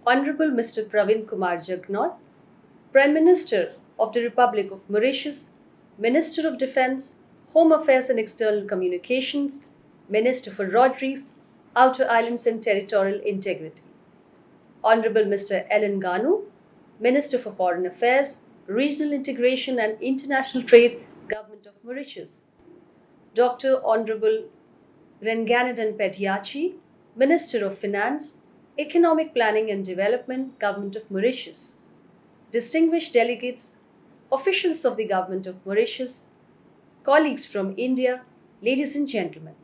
Honorable Mr. Pravin Kumar Jagnauth, Prime Minister of the Republic of Mauritius, Minister of Defence, Home Affairs and External Communications, Minister for Roads, Outer Islands and Territorial Integrity. Honorable Mr. Ellen Ganu, Minister for Foreign Affairs, Regional Integration and International Trade, Government of Mauritius. Dr. Honorable Renganadan Pediachi, Minister of Finance, Economic Planning and Development, Government of Mauritius. Distinguished delegates, officials of the Government of Mauritius, colleagues from India, ladies and gentlemen.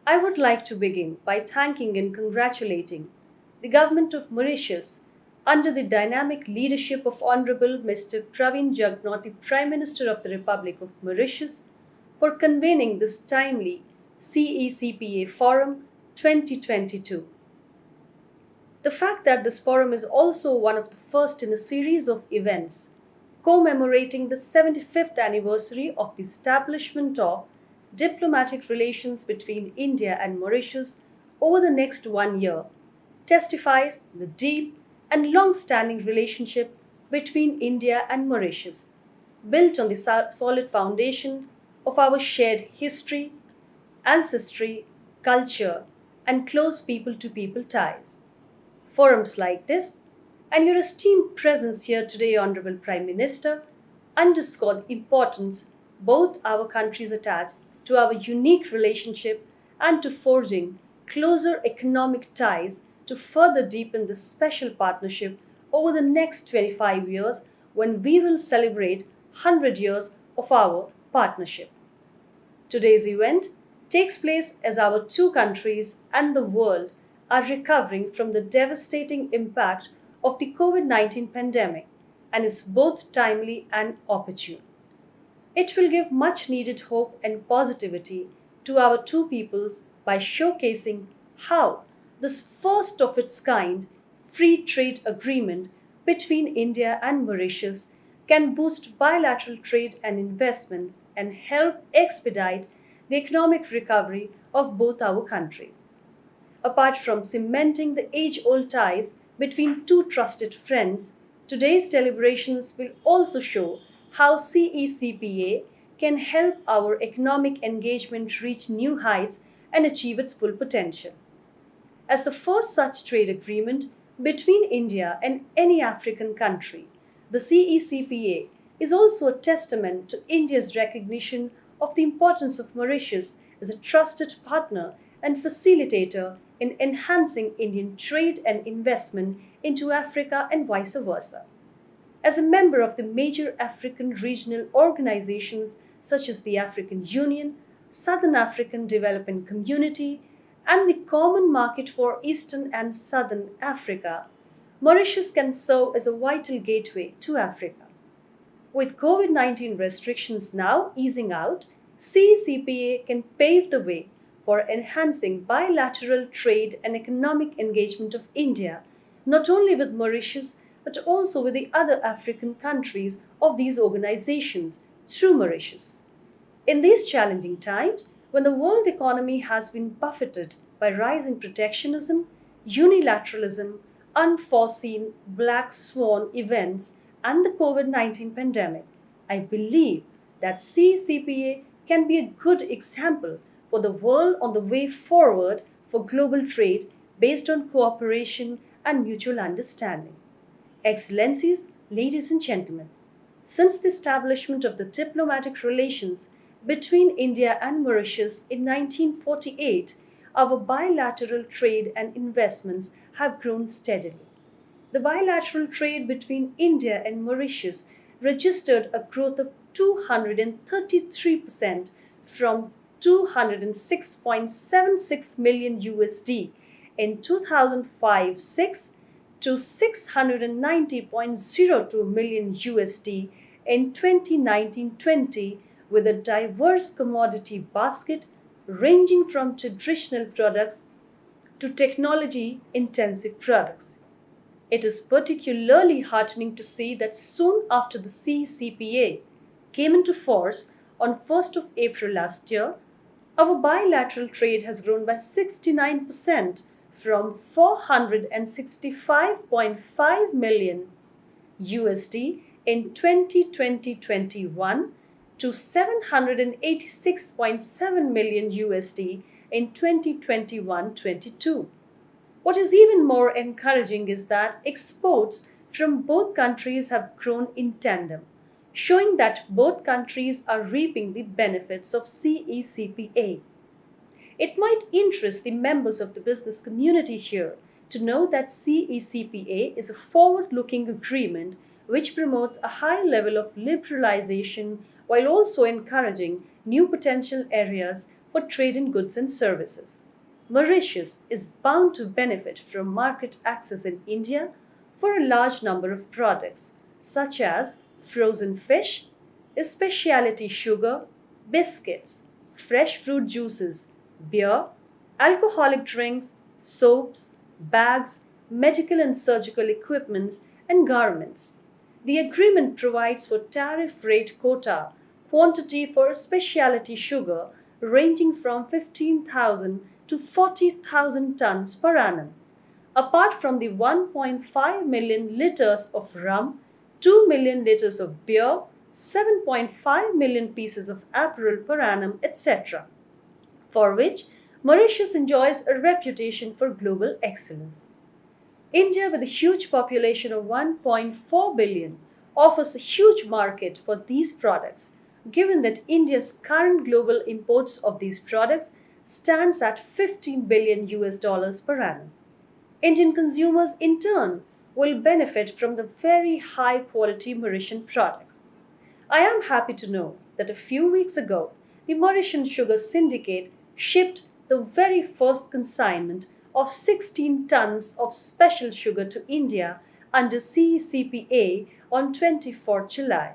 I would like to begin by thanking and congratulating the Government of Mauritius under the dynamic leadership of Honorable Mr. Pravin Jagnauth, the Prime Minister of the Republic of Mauritius, for convening this timely CECPA Forum 2022. The fact that this forum is also one of the first in a series of events commemorating the 75th anniversary of the establishment of diplomatic relations between India and Mauritius over the next 1 year testifies the deep and long-standing relationship between India and Mauritius, built on the solid foundation of our shared history, ancestry, culture, and close people-to-people ties. Forums like this and your esteemed presence here today, Honorable Prime Minister, underscore the importance both our countries attach to our unique relationship and to forging closer economic ties to further deepen this special partnership over the next 25 years when we will celebrate 100 years of our partnership. Today's event takes place as our two countries and the world are recovering from the devastating impact of the COVID-19 pandemic and is both timely and opportune. It will give much needed hope and positivity to our two peoples by showcasing how this first of its kind free trade agreement between India and Mauritius can boost bilateral trade and investments and help expedite the economic recovery of both our countries. Apart from cementing the age-old ties between two trusted friends, today's deliberations will also show how CECPA can help our economic engagement reach new heights and achieve its full potential. As the first such trade agreement between India and any African country, the CECPA is also a testament to India's recognition of the importance of Mauritius as a trusted partner and facilitator in enhancing Indian trade and investment into Africa and vice versa. As a member of the major African regional organizations such as the African Union, Southern African Development Community, and the Common Market for Eastern and Southern Africa, Mauritius can serve as a vital gateway to Africa. With COVID-19 restrictions now easing out, CECPA can pave the way for enhancing bilateral trade and economic engagement of India, not only with Mauritius but also with the other African countries of these organizations through Mauritius. In these challenging times, when the world economy has been buffeted by rising protectionism, unilateralism, unforeseen black swan events, and the COVID-19 pandemic, I believe that CECPA can be a good example for the world on the way forward for global trade based on cooperation and mutual understanding. Excellencies, ladies and gentlemen, since the establishment of the diplomatic relations between India and Mauritius in 1948, our bilateral trade and investments have grown steadily. The bilateral trade between India and Mauritius registered a growth of 233% from 206.76 million USD in 2005-6 to 690.02 million USD in 2019-20, with a diverse commodity basket ranging from traditional products to technology-intensive products. It is particularly heartening to see that soon after the CECPA came into force on 1st of April last year, our bilateral trade has grown by 69% from 465.5 million USD in 2020-21 to 786.7 million USD in 2021-22. What is even more encouraging is that exports from both countries have grown in tandem, showing that both countries are reaping the benefits of CECPA. It might interest the members of the business community here to know that CECPA is a forward-looking agreement which promotes a high level of liberalization while also encouraging new potential areas for trade in goods and services. Mauritius is bound to benefit from market access in India for a large number of products, such as frozen fish, specialty sugar, biscuits, fresh fruit juices, beer, alcoholic drinks, soaps, bags, medical and surgical equipments, and garments. The agreement provides for tariff rate quota quantity for specialty sugar ranging from 15,000 to 40,000 tons per annum. Apart from the 1.5 million liters of rum, 2 million liters of beer, 7.5 million pieces of apparel per annum, etc., for which Mauritius enjoys a reputation for global excellence. India, with a huge population of 1.4 billion, offers a huge market for these products, given that India's current global imports of these products stands at 15 billion US dollars per annum. Indian consumers, in turn, will benefit from the very high quality Mauritian products. I am happy to know that a few weeks ago, the Mauritian Sugar Syndicate shipped the very first consignment of 16 tons of special sugar to India under CECPA on 24 July.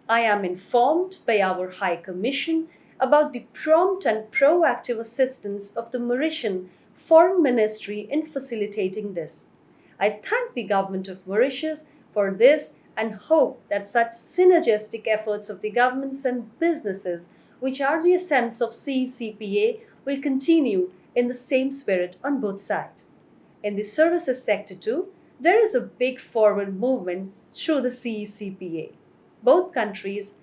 I am informed by our High Commission about the prompt and proactive assistance of the Mauritian Foreign Ministry in facilitating this. I thank the government of Mauritius for this and hope that such synergistic efforts of the governments and businesses, which are the essence of CECPA, will continue in the same spirit on both sides. In the services sector too, there is a big forward movement through the CECPA. Both countries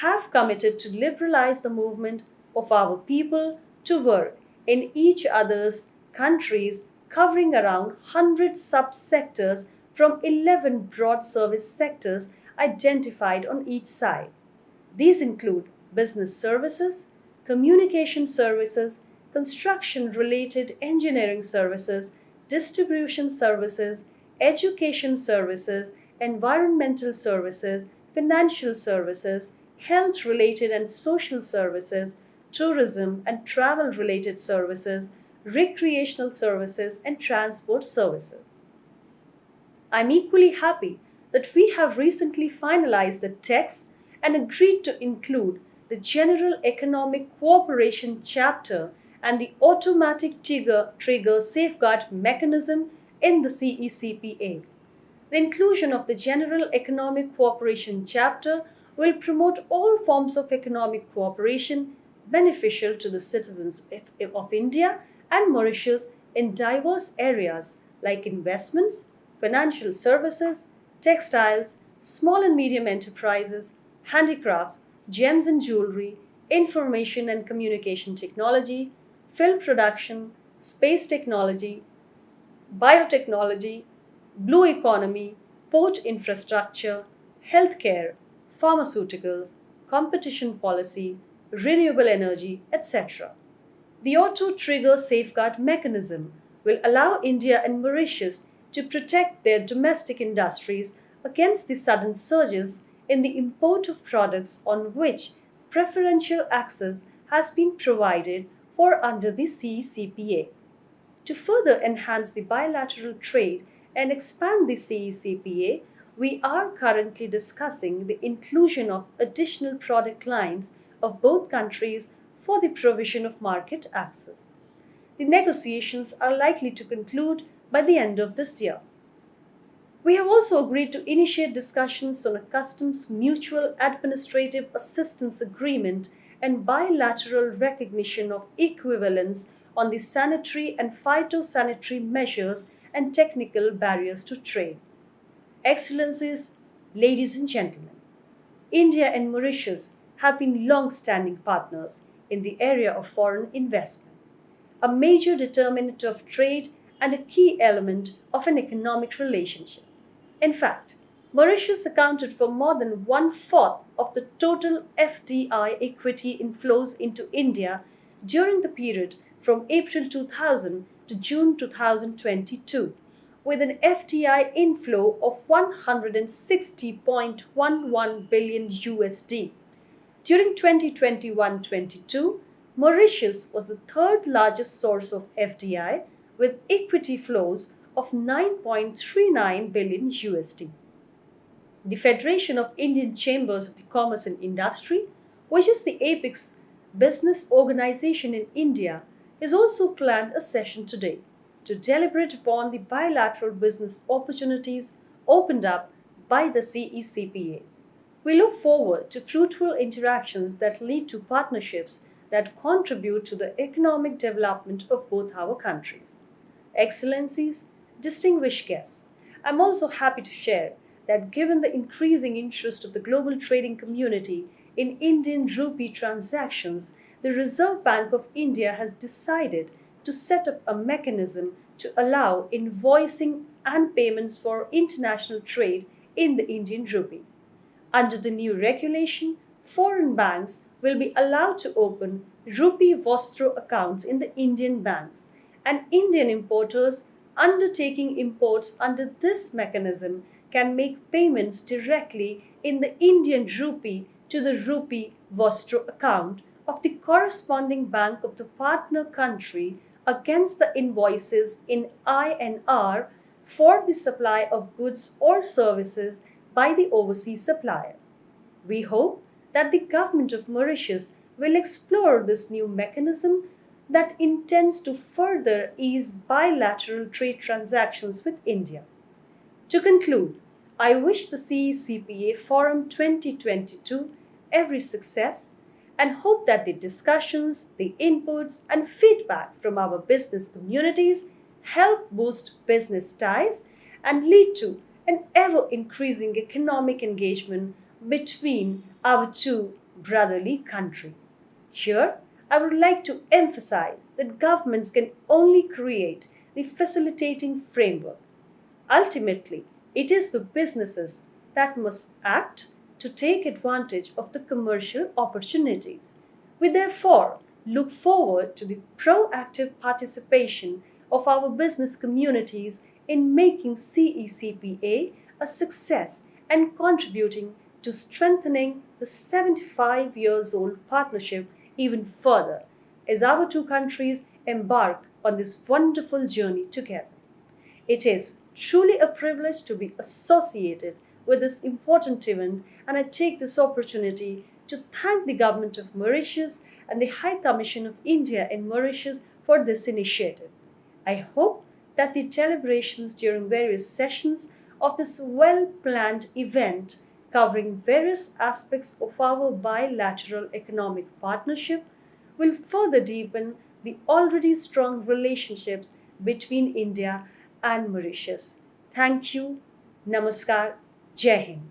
have committed to liberalize the movement of our people to work in each other's countries, covering around 100 subsectors from 11 broad service sectors identified on each side. These include business services, communication services, construction-related engineering services, distribution services, education services, environmental services, financial services, health-related and social services, tourism and travel-related services, recreational services, and transport services. I'm equally happy that we have recently finalized the text and agreed to include the General Economic Cooperation Chapter and the Automatic Trigger Safeguard Mechanism in the CECPA. The inclusion of the General Economic Cooperation Chapter will promote all forms of economic cooperation beneficial to the citizens of India and Mauritius in diverse areas like investments, financial services, textiles, small and medium enterprises, handicraft, gems and jewelry, information and communication technology, film production, space technology, biotechnology, blue economy, port infrastructure, healthcare, pharmaceuticals, competition policy, renewable energy, etc. The Auto Trigger Safeguard Mechanism will allow India and Mauritius to protect their domestic industries against the sudden surges in the import of products on which preferential access has been provided for under the CECPA. To further enhance the bilateral trade and expand the CECPA, we are currently discussing the inclusion of additional product lines of both countries for the provision of market access. The negotiations are likely to conclude by the end of this year. We have also agreed to initiate discussions on a customs mutual administrative assistance agreement and bilateral recognition of equivalence on the sanitary and phytosanitary measures and technical barriers to trade. Excellencies, ladies and gentlemen, India and Mauritius have been long standing partners in the area of foreign investment, a major determinant of trade and a key element of an economic relationship. In fact, Mauritius accounted for more than one-fourth of the total FDI equity inflows into India during the period from April 2000 to June 2022, with an FDI inflow of 160.11 billion USD. During 2021-22, Mauritius was the third largest source of FDI with equity flows of 9.39 billion USD. The Federation of Indian Chambers of the Commerce and Industry, which is the apex business organization in India, has also planned a session today to deliberate upon the bilateral business opportunities opened up by the CECPA. We look forward to fruitful interactions that lead to partnerships that contribute to the economic development of both our countries. Excellencies, distinguished guests, I'm also happy to share that given the increasing interest of the global trading community in Indian rupee transactions, the Reserve Bank of India has decided to set up a mechanism to allow invoicing and payments for international trade in the Indian rupee. Under the new regulation, foreign banks will be allowed to open rupee Vostro accounts in the Indian banks, and Indian importers undertaking imports under this mechanism can make payments directly in the Indian rupee to the rupee Vostro account of the corresponding bank of the partner country against the invoices in INR for the supply of goods or services by the overseas supplier. We hope that the government of Mauritius will explore this new mechanism that intends to further ease bilateral trade transactions with India. To conclude, I wish the CECPA Forum 2022 every success and hope that the discussions, the inputs, and feedback from our business communities help boost business ties and lead to an ever increasing economic engagement between our two brotherly countries. Here, I would like to emphasize that governments can only create the facilitating framework. Ultimately, it is the businesses that must act to take advantage of the commercial opportunities. We therefore look forward to the proactive participation of our business communities in making CECPA a success and contributing to strengthening the 75 years old partnership even further as our two countries embark on this wonderful journey together. It is truly a privilege to be associated with this important event, and I take this opportunity to thank the Government of Mauritius and the High Commission of India in Mauritius for this initiative. I hope that the deliberations during various sessions of this well-planned event covering various aspects of our bilateral economic partnership will further deepen the already strong relationships between India and Mauritius. Thank you. Namaskar. Jai Hind.